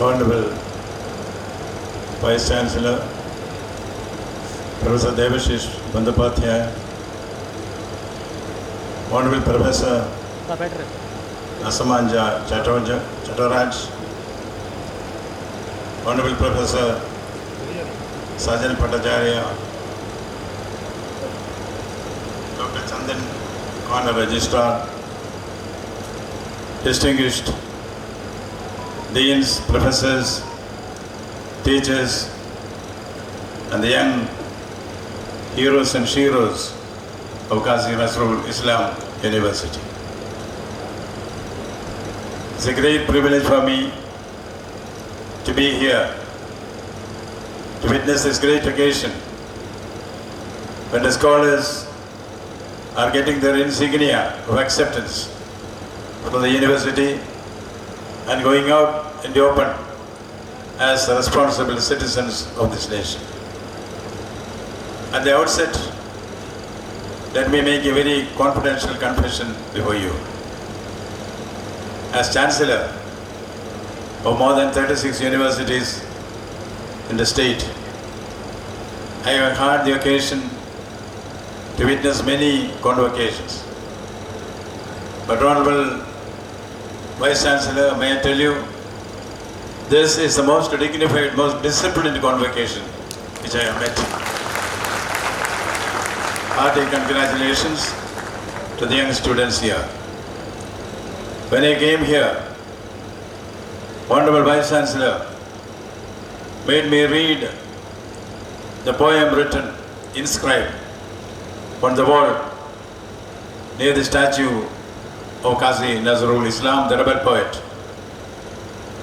Honorable Vice Chancellor, Professor Devashish Bandapathyaya, Honorable Professor Asamanja Chattaraj, Honorable Professor Sajan Bhattacharya, Dr. Chandan, Honor Registrar, distinguished deans, professors, teachers, and the young heroes and sheroes of Qazi Nazrul Islam University. It's a great privilege for me to be here, to witness this great occasion when the scholars are getting their insignia of acceptance from the university and going out in the open as the responsible citizens of this nation. At the outset, let me make a very confidential confession before you. As Chancellor of more than 36 universities in the state, I have had the occasion to witness many convocations. But Honorable Vice Chancellor, may I tell you, this is the most dignified, most disciplined convocation which I have met. Hearty congratulations to the young students here. When I came here, Honorable Vice Chancellor made me read the poem written, inscribed on the wall near the statue of Qazi Nazrul Islam, the rebel poet.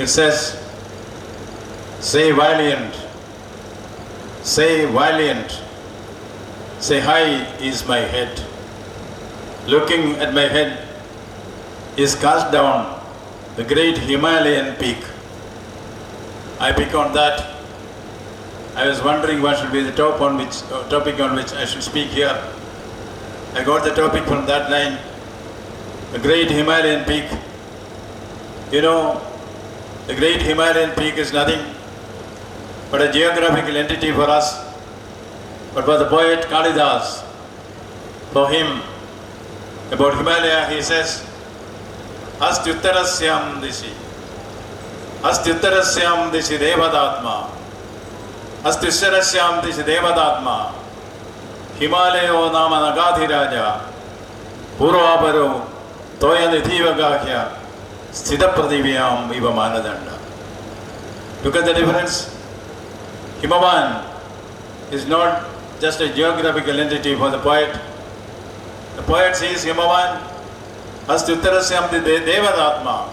It says, say valiant, say high is my head. Looking at my head is cast down the great Himalayan peak. I pick on that. I was wondering what should be the topic on which I should speak here. I got the topic from that line, the great Himalayan peak. You know, the great Himalayan peak is nothing but a geographical entity for us. But for the poet Kalidas, for him, about Himalaya, he says, Astyuttarasyam dishi devadatma, Astyuttarasyam dishi devadatma, Himalayo nama nagadhi raja, Purvaparo toyanithiva gahya, Sthitapradiviyam iva manadanda. Look at the difference. Himavan is not just a geographical entity for the poet. The poet says Himavan, Astyuttarasyam devadatma.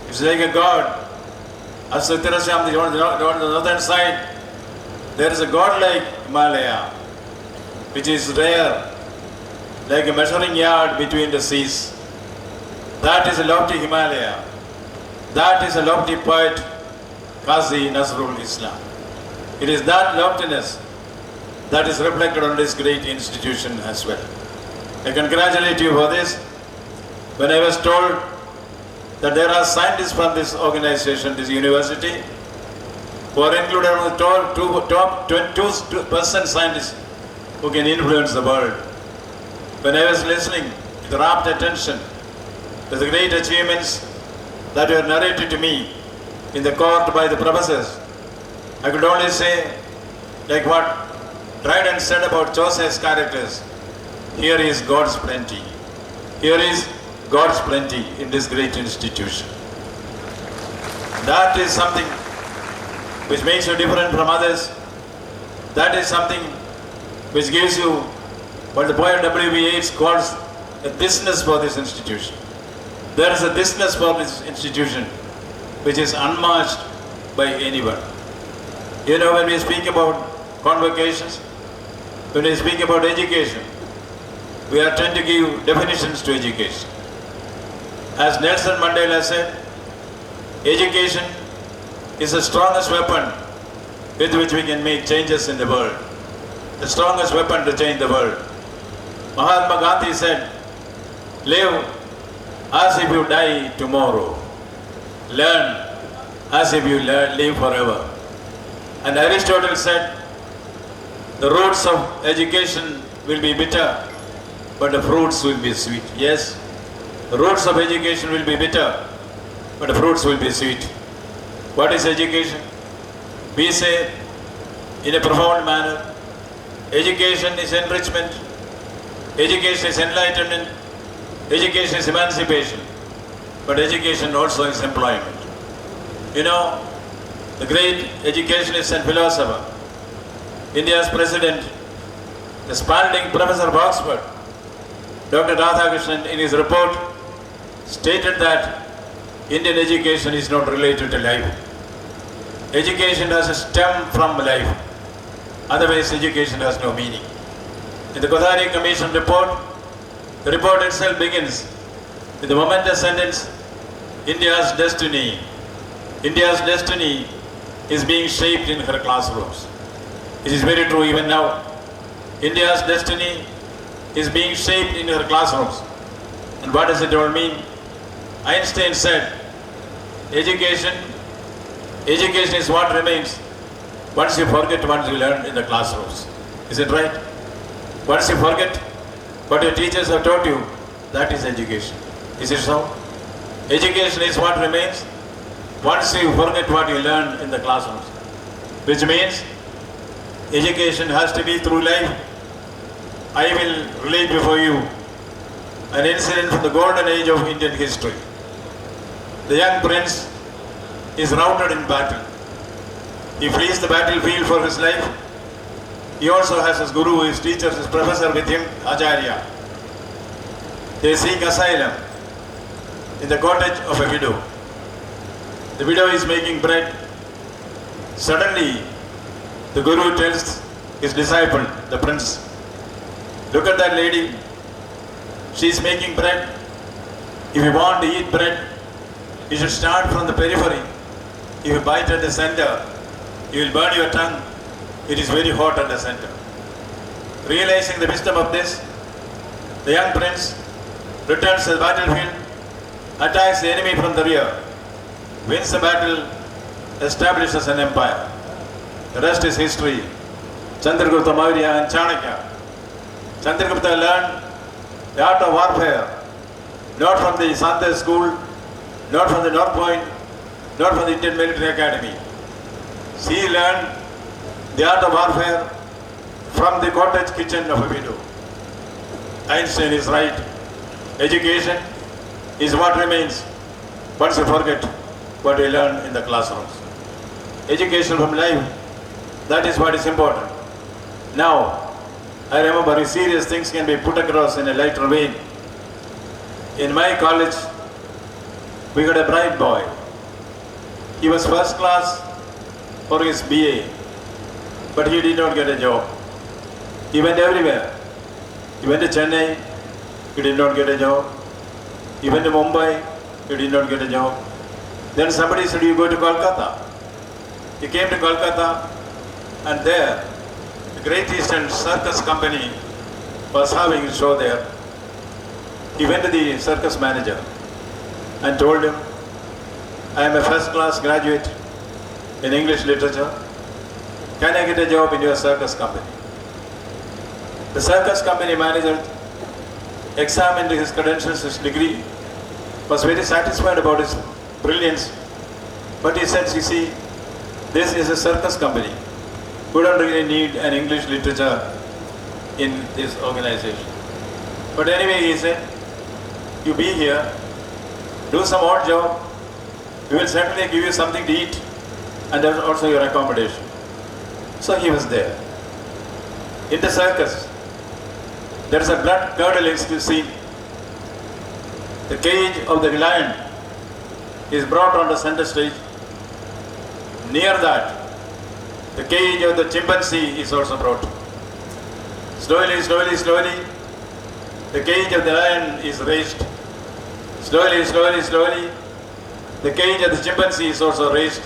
It's like a god. Astyuttarasyam, on the northern side, there is a god-like Himalaya, which is rare, like a measuring yard between the seas. That is a lofty Himalaya. That is a lofty poet, Qazi Nazrul Islam. It is that loftiness that is reflected on this great institution as well. I congratulate you for this. When I was told that there are scientists from this organization, this university, who are included on the top 2% scientists who can influence the world. When I was listening with rapt attention to the great achievements that were narrated to me in the court by the professors, I could only say, like what Dryden said about Joseph's characters, here is God's plenty. Here is God's plenty in this great institution. That is something which makes you different from others. That is something which gives you what the poet W.B. Yeats calls a business for this institution. There is a business for this institution which is unmatched by anyone. You know, when we speak about convocations, when we speak about education, we are trying to give definitions to education. As Nelson Mandela said, education is the strongest weapon with which we can make changes in the world. The strongest weapon to change the world. Mahatma Gandhi said, live as if you die tomorrow. Learn as if you live forever. And Aristotle said, the roots of education will be bitter, but the fruits will be sweet. Yes, the roots of education will be bitter, but the fruits will be sweet. What is education? We say in a profound manner, education is enrichment, education is enlightenment, education is emancipation, but education also is employment. You know, the great educationist and philosopher, India's president, the Spalding professor of Oxford, Dr. Radhakrishnan, in his report stated that Indian education is not related to life. Education has a stem from life. Otherwise, education has no meaning. In the Kothari Commission report, the report itself begins with the momentous sentence, India's destiny is being shaped in her classrooms. It is very true even now. India's destiny is being shaped in her classrooms. And what does it all mean? Einstein said, education is what remains once you forget what you learned in the classrooms. Is it right? Once you forget what your teachers have taught you, that is education. Is it so? Education is what remains once you forget what you learned in the classrooms. Which means education has to be through life. I will relate before you an incident from the golden age of Indian history. The young prince is routed in battle. He flees the battlefield for his life. He also has his guru, his teacher, his professor with him, Acharya. They seek asylum in the cottage of a widow. The widow is making bread. Suddenly, the guru tells his disciple, the prince, look at that lady. She is making bread. If you want to eat bread, you should start from the periphery. If you bite at the center, you will burn your tongue. It is very hot at the center. Realizing the wisdom of this, the young prince returns to the battlefield, attacks the enemy from the rear, wins the battle, establishes an empire. The rest is history. Chandragupta Maurya and Chanakya. Chandragupta learned the art of warfare, not from the Santai school, not from the North Point, not from the Indian Military Academy. He learned the art of warfare from the cottage kitchen of a widow. Einstein is right. Education is what remains once you forget what you learn in the classrooms. Education from life, that is what is important. Now, I remember serious things can be put across in a lighter vein. In my college, we got a bright boy. He was first class for his BA, but he did not get a job. He went everywhere. He went to Chennai, he did not get a job. He went to Mumbai, he did not get a job. Then somebody said, you go to Kolkata. He came to Kolkata, and there, the Great Eastern Circus Company was having a show there. He went to the circus manager and told him, I am a first class graduate in English literature. Can I get a job in your circus company? The circus company manager examined his credentials, his degree, was very satisfied about his brilliance. But he said, you see, this is a circus company. We don't really need an English literature in this organization. But anyway, he said, you be here, do some odd job, we will certainly give you something to eat and also your accommodation. So he was there. In the circus, there is a blood-curdling scene. The cage of the lion is brought on the center stage. Near that, the cage of the chimpanzee is also brought. Slowly, the cage of the lion is raised. Slowly, the cage of the chimpanzee is also raised.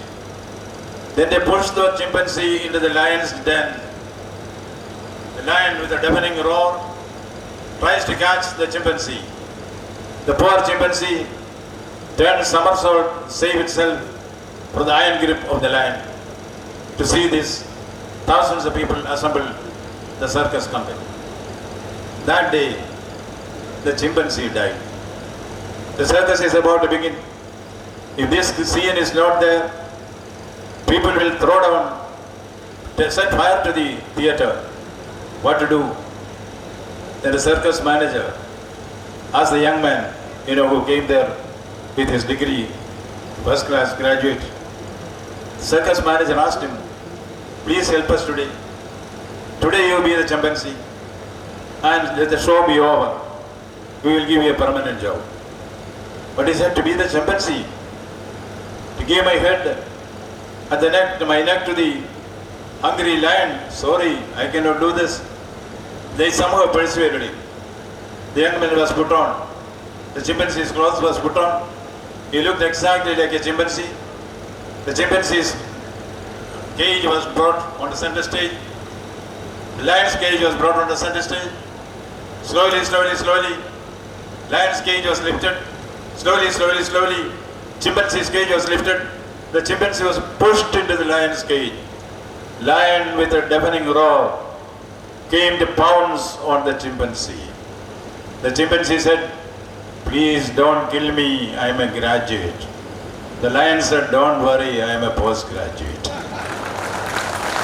Then they push the chimpanzee into the lion's den. The lion, with a deafening roar, tries to catch the chimpanzee. The poor chimpanzee turns somersault, save itself, from the iron grip of the lion to see this thousands of people assembled the circus company. That day, the chimpanzee died. The circus is about to begin. If this scene is not there, people will throw down, set fire to the theatre. What to do? Then the circus manager asked the young man, who came there with his degree, first class graduate. The circus manager asked him, please help us today. Today you be the chimpanzee and let the show be over. We will give you a permanent job. But he said, to be the chimpanzee, to give my head and my neck to the hungry lion, sorry, I cannot do this. They somehow persuaded him. The young man was put on. The chimpanzee's clothes was put on. He looked exactly like a chimpanzee. The chimpanzee's cage was brought on the center stage. The lion's cage was brought on the center stage. Slowly, lion's cage was lifted. Slowly, chimpanzee's cage was lifted. The chimpanzee was pushed into the lion's cage. Lion, with a deafening roar, came to pounce on the chimpanzee. The chimpanzee said, please don't kill me, I am a graduate. The lion said, don't worry, I am a postgraduate.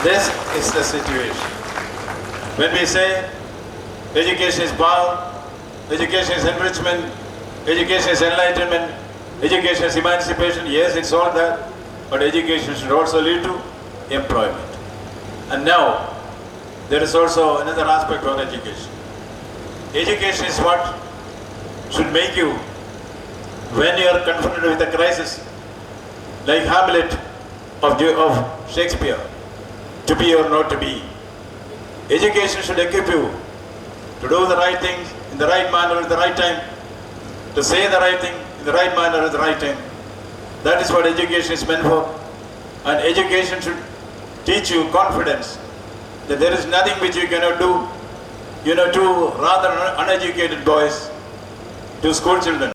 This is the situation. When we say education is power, education is enrichment, education is enlightenment, education is emancipation, yes, it's all that, but education should also lead to employment. And now, there is also another aspect of education. Education is what should make you, when you are confronted with a crisis, like Hamlet of Shakespeare, to be or not to be. Education should equip you to do the right things in the right manner at the right time, to say the right thing in the right manner at the right time. That is what education is meant for. And education should teach you confidence that there is nothing which you cannot do. Two rather uneducated boys, two school children,